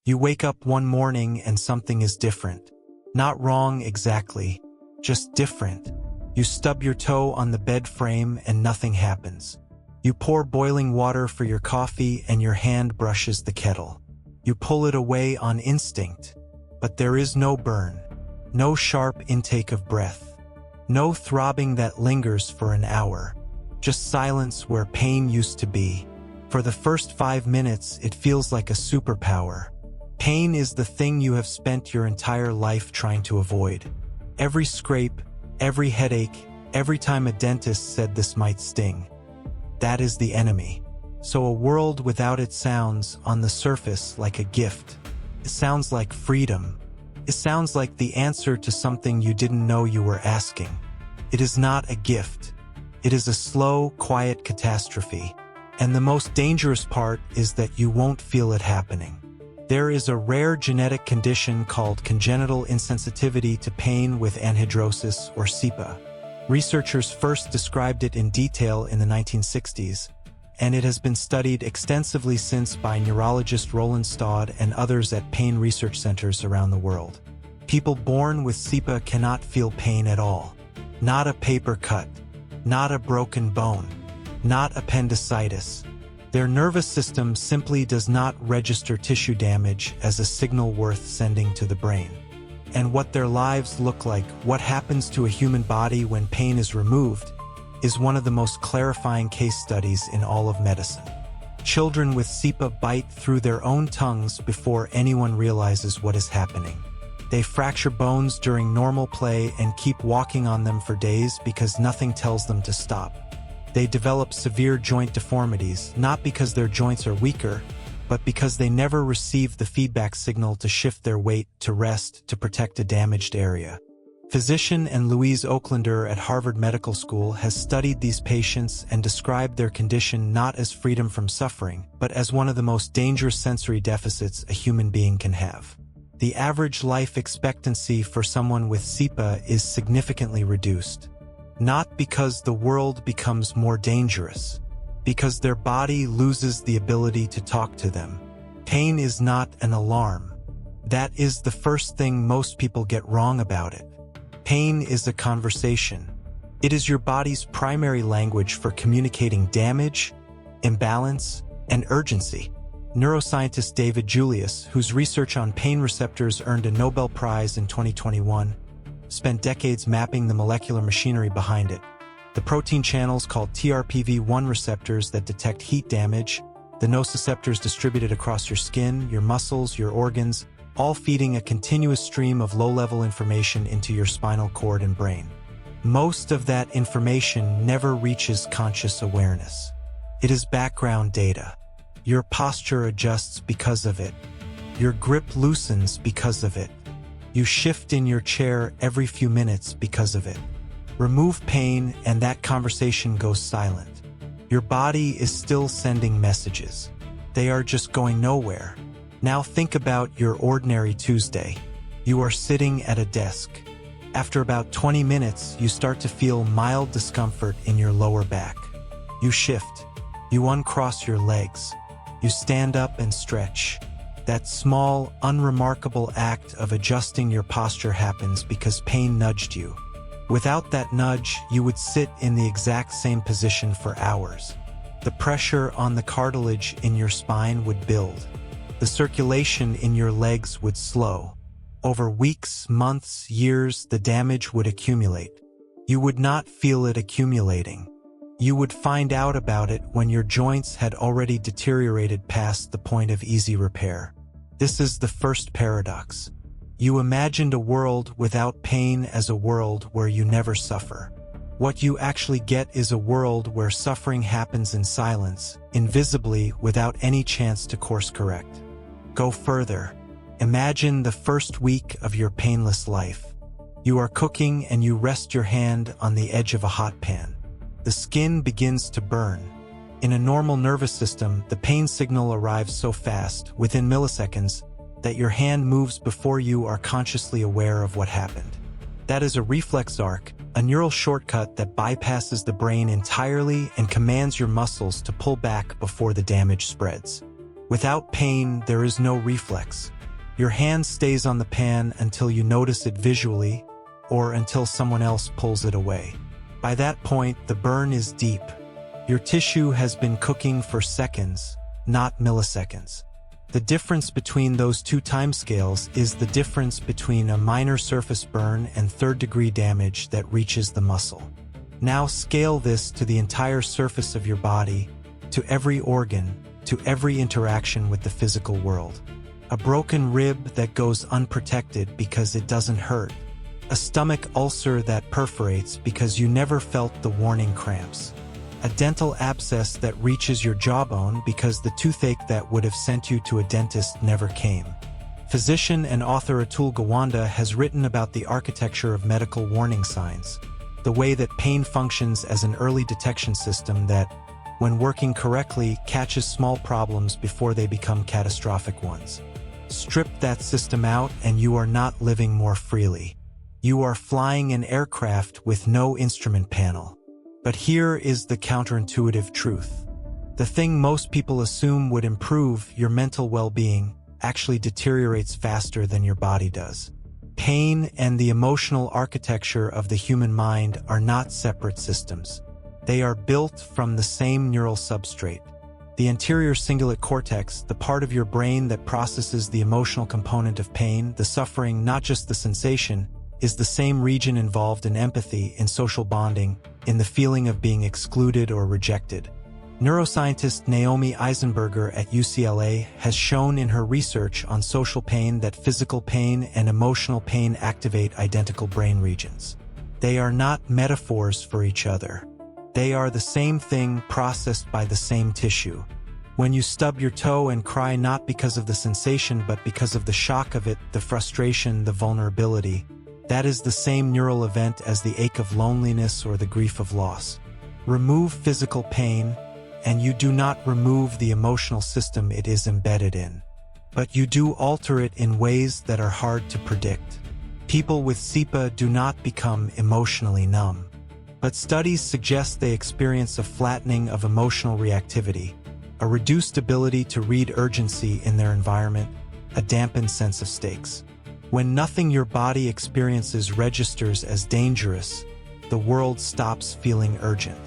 You wake up one morning and something is different. Not wrong exactly, just different. You stub your toe on the bed frame and nothing happens. You pour boiling water for your coffee and your hand brushes the kettle. You pull it away on instinct, but there is no burn, no sharp intake of breath, no throbbing that lingers for an hour, just silence where pain used to be. For the first 5 minutes, it feels like a superpower. Pain is the thing you have spent your entire life trying to avoid. Every scrape, every headache, every time a dentist said this might sting. That is the enemy. So a world without it sounds, on the surface, like a gift. It sounds like freedom. It sounds like the answer to something you didn't know you were asking. It is not a gift. It is a slow, quiet catastrophe. And the most dangerous part is that you won't feel it happening. There is a rare genetic condition called congenital insensitivity to pain with anhidrosis, or CIPA. Researchers first described it in detail in the 1960s, and it has been studied extensively since by neurologist Roland Stodd and others at pain research centers around the world. People born with CIPA cannot feel pain at all. Not a paper cut, not a broken bone, not appendicitis. Their nervous system simply does not register tissue damage as a signal worth sending to the brain. And what their lives look like, what happens to a human body when pain is removed, is one of the most clarifying case studies in all of medicine. Children with CIPA bite through their own tongues before anyone realizes what is happening. They fracture bones during normal play and keep walking on them for days because nothing tells them to stop. They develop severe joint deformities, not because their joints are weaker, but because they never receive the feedback signal to shift their weight, to rest, to protect a damaged area. Physician and Louise Oaklander at Harvard Medical School has studied these patients and described their condition not as freedom from suffering, but as one of the most dangerous sensory deficits a human being can have. The average life expectancy for someone with CIPA is significantly reduced. Not because the world becomes more dangerous, because their body loses the ability to talk to them. Pain is not an alarm. That is the first thing most people get wrong about it. Pain is a conversation. It is your body's primary language for communicating damage, imbalance, and urgency. Neuroscientist David Julius, whose research on pain receptors earned a Nobel Prize in 2021, spent decades mapping the molecular machinery behind it. The protein channels called TRPV1 receptors that detect heat damage, the nociceptors distributed across your skin, your muscles, your organs, all feeding a continuous stream of low-level information into your spinal cord and brain. Most of that information never reaches conscious awareness. It is background data. Your posture adjusts because of it. Your grip loosens because of it. You shift in your chair every few minutes because of it. Remove pain and that conversation goes silent. Your body is still sending messages. They are just going nowhere. Now think about your ordinary Tuesday. You are sitting at a desk. After about 20 minutes, you start to feel mild discomfort in your lower back. You shift. You uncross your legs. You stand up and stretch. That small, unremarkable act of adjusting your posture happens because pain nudged you. Without that nudge, you would sit in the exact same position for hours. The pressure on the cartilage in your spine would build. The circulation in your legs would slow. Over weeks, months, years, the damage would accumulate. You would not feel it accumulating. You would find out about it when your joints had already deteriorated past the point of easy repair. This is the first paradox. You imagined a world without pain as a world where you never suffer. What you actually get is a world where suffering happens in silence, invisibly, without any chance to course correct. Go further. Imagine the first week of your painless life. You are cooking and you rest your hand on the edge of a hot pan. The skin begins to burn. In a normal nervous system, the pain signal arrives so fast, within milliseconds, that your hand moves before you are consciously aware of what happened. That is a reflex arc, a neural shortcut that bypasses the brain entirely and commands your muscles to pull back before the damage spreads. Without pain, there is no reflex. Your hand stays on the pan until you notice it visually, or until someone else pulls it away. By that point, the burn is deep. Your tissue has been cooking for seconds, not milliseconds. The difference between those two timescales is the difference between a minor surface burn and third-degree damage that reaches the muscle. Now scale this to the entire surface of your body, to every organ, to every interaction with the physical world. A broken rib that goes unprotected because it doesn't hurt. A stomach ulcer that perforates because you never felt the warning cramps. A dental abscess that reaches your jawbone because the toothache that would have sent you to a dentist never came. Physician and author Atul Gawande has written about the architecture of medical warning signs, the way that pain functions as an early detection system that, when working correctly, catches small problems before they become catastrophic ones. Strip that system out and you are not living more freely. You are flying an aircraft with no instrument panel. But here is the counterintuitive truth. The thing most people assume would improve your mental well-being actually deteriorates faster than your body does. Pain and the emotional architecture of the human mind are not separate systems. They are built from the same neural substrate. The anterior cingulate cortex, the part of your brain that processes the emotional component of pain, the suffering, not just the sensation, is the same region involved in empathy, in social bonding, in the feeling of being excluded or rejected. Neuroscientist Naomi Eisenberger at UCLA has shown in her research on social pain that physical pain and emotional pain activate identical brain regions. They are not metaphors for each other. They are the same thing processed by the same tissue. When you stub your toe and cry not because of the sensation but because of the shock of it, the frustration, the vulnerability, that is the same neural event as the ache of loneliness or the grief of loss. Remove physical pain, and you do not remove the emotional system it is embedded in. But you do alter it in ways that are hard to predict. People with CIPA do not become emotionally numb. But studies suggest they experience a flattening of emotional reactivity, a reduced ability to read urgency in their environment, a dampened sense of stakes. When nothing your body experiences registers as dangerous, the world stops feeling urgent.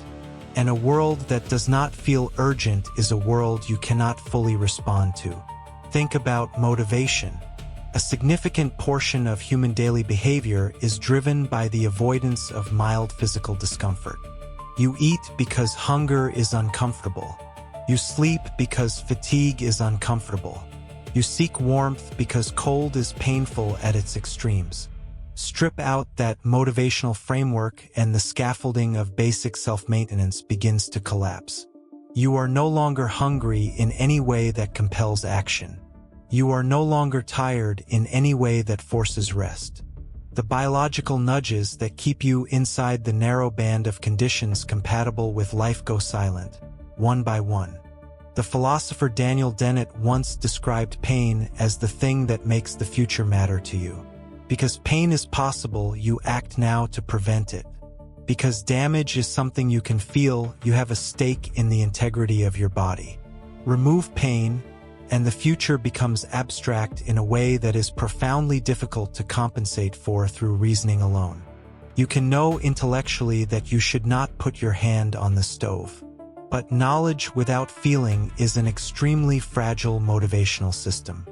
And a world that does not feel urgent is a world you cannot fully respond to. Think about motivation. A significant portion of human daily behavior is driven by the avoidance of mild physical discomfort. You eat because hunger is uncomfortable. You sleep because fatigue is uncomfortable. You seek warmth because cold is painful at its extremes. Strip out that motivational framework and the scaffolding of basic self-maintenance begins to collapse. You are no longer hungry in any way that compels action. You are no longer tired in any way that forces rest. The biological nudges that keep you inside the narrow band of conditions compatible with life go silent, one by one. The philosopher Daniel Dennett once described pain as the thing that makes the future matter to you. Because pain is possible, you act now to prevent it. Because damage is something you can feel, you have a stake in the integrity of your body. Remove pain, and the future becomes abstract in a way that is profoundly difficult to compensate for through reasoning alone. You can know intellectually that you should not put your hand on the stove. But knowledge without feeling is an extremely fragile motivational system.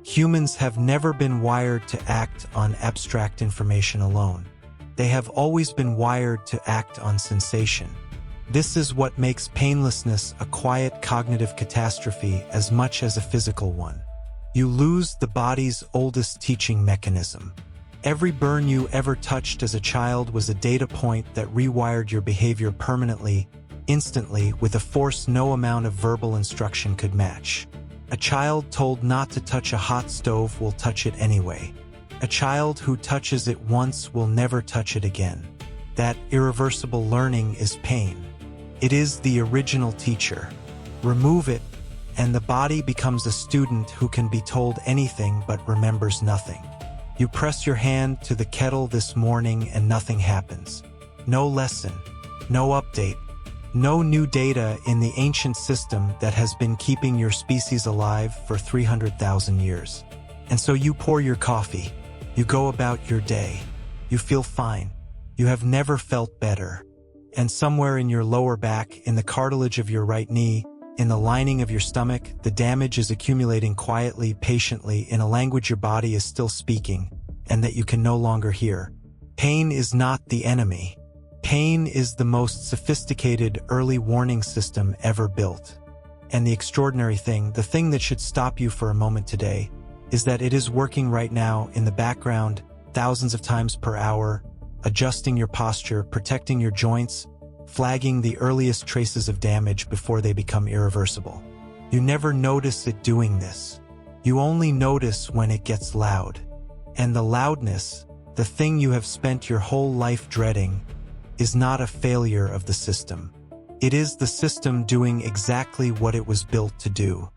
Humans have never been wired to act on abstract information alone. They have always been wired to act on sensation. This is what makes painlessness a quiet cognitive catastrophe as much as a physical one. You lose the body's oldest teaching mechanism. Every burn you ever touched as a child was a data point that rewired your behavior permanently, instantly, with a force no amount of verbal instruction could match. A child told not to touch a hot stove will touch it anyway. A child who touches it once will never touch it again. That irreversible learning is pain. It is the original teacher. Remove it, and the body becomes a student who can be told anything but remembers nothing. You press your hand to the kettle this morning and nothing happens. No lesson, no update, No new data in the ancient system that has been keeping your species alive for 300,000 years. And so you pour your coffee. You go about your day. You feel fine. You have never felt better. And somewhere in your lower back, in the cartilage of your right knee, in the lining of your stomach, the damage is accumulating quietly, patiently, in a language your body is still speaking, and that you can no longer hear. Pain is not the enemy. Pain is the most sophisticated early warning system ever built. And the extraordinary thing, the thing that should stop you for a moment today, is that it is working right now in the background, thousands of times per hour, adjusting your posture, protecting your joints, flagging the earliest traces of damage before they become irreversible. You never notice it doing this. You only notice when it gets loud. And the loudness, the thing you have spent your whole life dreading, is not a failure of the system. It is the system doing exactly what it was built to do.